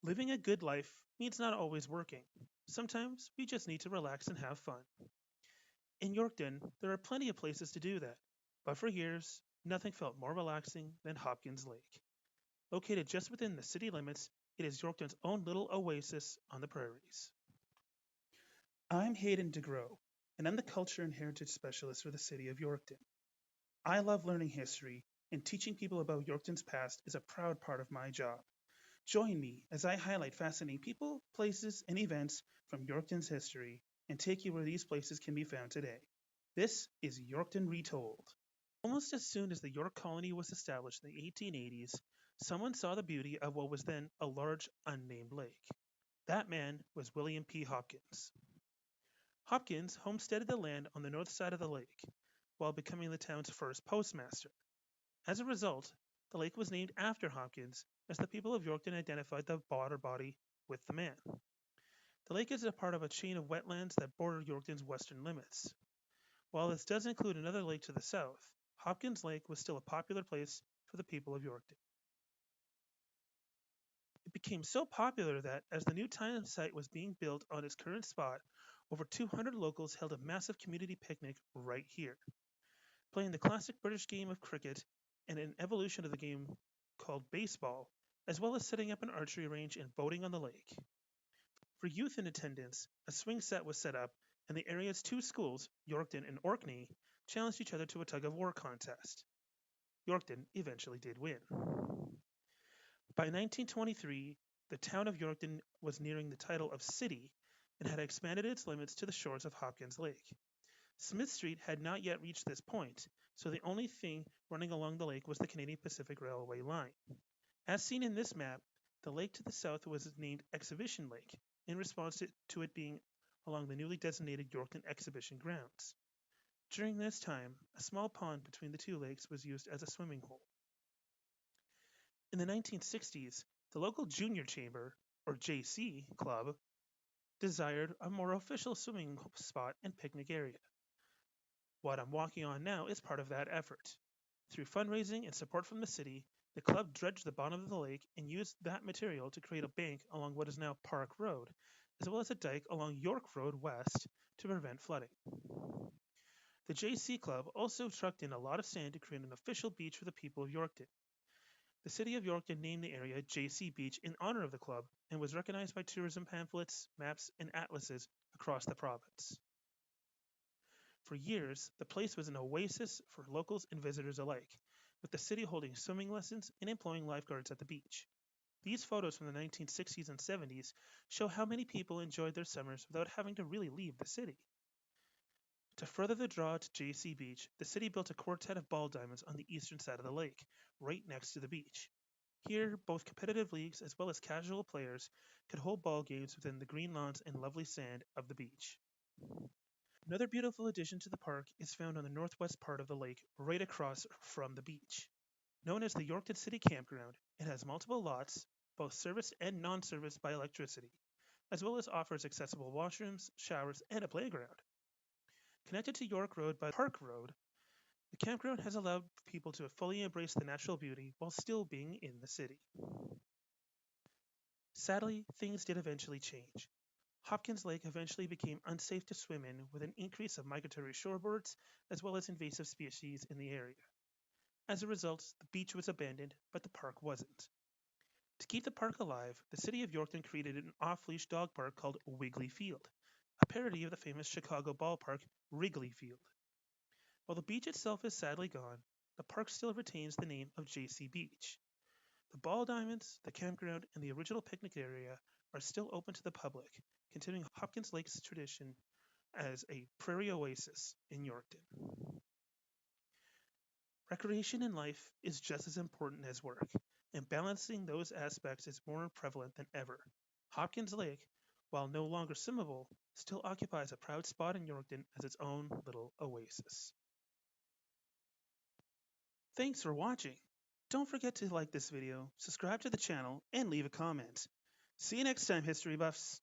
Living a good life means not always working. Sometimes we just need to relax and have fun. In Yorkton, there are plenty of places to do that, but for years, nothing felt more relaxing than Hopkins Lake. Located just within the city limits, it is Yorkton's own little oasis on the prairies. I'm Hayden DeGrow, and I'm the Culture and Heritage Specialist for the City of Yorkton. I love learning history, and teaching people about Yorkton's past is a proud part of my job. Join me as I highlight fascinating people, places, and events from Yorkton's history and take you where these places can be found today. This is Yorkton Retold. Almost as soon as the York colony was established in the 1880s, someone saw the beauty of what was then a large unnamed lake. That man was William P. Hopkins. Hopkins homesteaded the land on the north side of the lake while becoming the town's first postmaster. As a result, the lake was named after Hopkins as the people of Yorkton identified the water body with the man. The lake is a part of a chain of wetlands that border Yorkton's western limits. While this does include another lake to the south, Hopkins Lake was still a popular place for the people of Yorkton. It became so popular that, as the new town site was being built on its current spot, over 200 locals held a massive community picnic right here, playing the classic British game of cricket and an evolution of the game called baseball, as well as setting up an archery range and boating on the lake. For youth in attendance, a swing set was set up, and the area's two schools, Yorkton and Orkney, challenged each other to a tug of war contest. Yorkton eventually did win. By 1923, the town of Yorkton was nearing the title of city and had expanded its limits to the shores of Hopkins Lake. Smith Street had not yet reached this point, so the only thing running along the lake was the Canadian Pacific Railway line. As seen in this map, the lake to the south was named Exhibition Lake in response to it being along the newly designated Yorkton Exhibition grounds. During this time, a small pond between the two lakes was used as a swimming hole. In the 1960s, the local Junior Chamber, or JC Club, desired a more official swimming spot and picnic area. What I'm walking on now is part of that effort. Through fundraising and support from the city, the club dredged the bottom of the lake and used that material to create a bank along what is now Park Road, as well as a dike along York Road West to prevent flooding. The JC Club also trucked in a lot of sand to create an official beach for the people of Yorkton. The city of Yorkton named the area JC Beach in honor of the club and was recognized by tourism pamphlets, maps, and atlases across the province. For years, the place was an oasis for locals and visitors alike, with the city holding swimming lessons and employing lifeguards at the beach. These photos from the 1960s and 70s show how many people enjoyed their summers without having to really leave the city. To further the draw to JC Beach, the city built a quartet of ball diamonds on the eastern side of the lake, right next to the beach. Here, both competitive leagues as well as casual players could hold ball games within the green lawns and lovely sand of the beach. Another beautiful addition to the park is found on the northwest part of the lake, right across from the beach. Known as the Yorkton City Campground, it has multiple lots, both serviced and non-serviced by electricity, as well as offers accessible washrooms, showers, and a playground. Connected to York Road by Park Road, the campground has allowed people to fully embrace the natural beauty while still being in the city. Sadly, things did eventually change. Hopkins Lake eventually became unsafe to swim in with an increase of migratory shorebirds as well as invasive species in the area. As a result, the beach was abandoned, but the park wasn't. To keep the park alive, the city of Yorkton created an off-leash dog park called Wiggly Field, a parody of the famous Chicago ballpark Wrigley Field. While the beach itself is sadly gone, the park still retains the name of JC Beach. The ball diamonds, the campground, and the original picnic area are still open to the public, continuing Hopkins Lake's tradition as a prairie oasis in Yorkton. Recreation in life is just as important as work, and balancing those aspects is more prevalent than ever. Hopkins Lake, while no longer swimmable, still occupies a proud spot in Yorkton as its own little oasis. Thanks for watching. Don't forget to like this video, subscribe to the channel, and leave a comment. See you next time, history buffs!